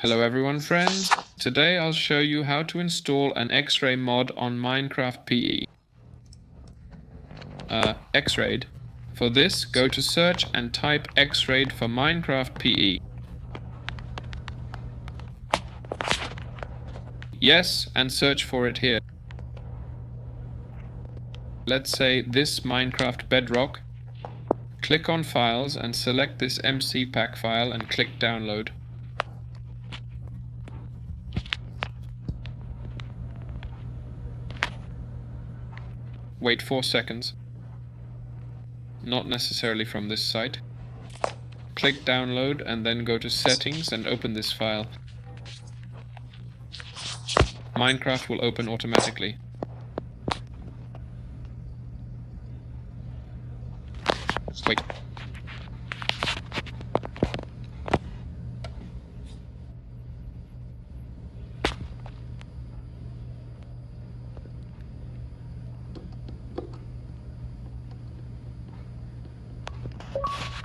Hello everyone friends, today I'll show you how to install an X-ray mod on Minecraft PE. X-rayed. For this, go to search and type X-rayed for Minecraft PE. Yes, and search for it here. Let's say this Minecraft Bedrock. Click on Files and select this MC pack file and click Download. Wait 4 seconds. Not necessarily from this site. Click Download and then go to Settings and open this file. Minecraft will open automatically. Wait.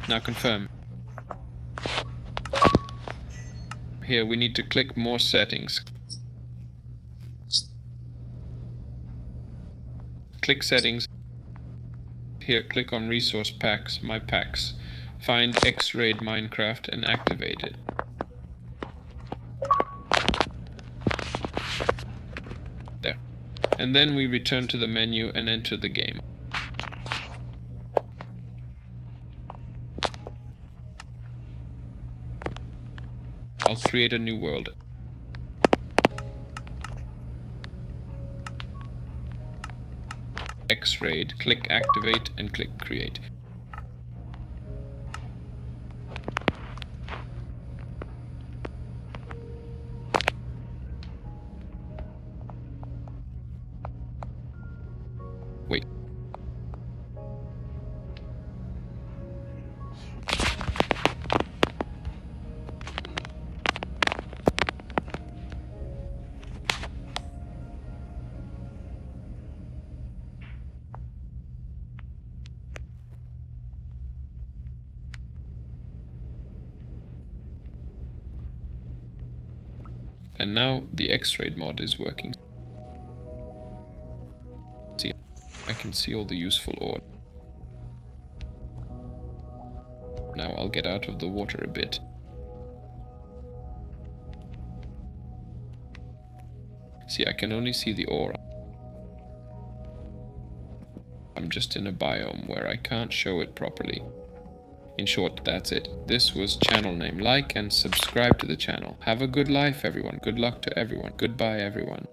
Now confirm. Here we need to click More Settings. Click Settings. Here click on Resource Packs, My Packs. Find X-rayed Minecraft and activate it. There. And then we return to the menu and enter the game. I'll create a new world. X-rayed, click Activate and click Create. Wait. And now the X-rayed mod is working. See, I can see all the useful ore. Now I'll get out of the water a bit. See, I can only see the ore. I'm just in a biome where I can't show it properly. In short, that's it. This was channel name. Like and subscribe to the channel. Have a good life, everyone. Good luck to everyone. Goodbye, everyone.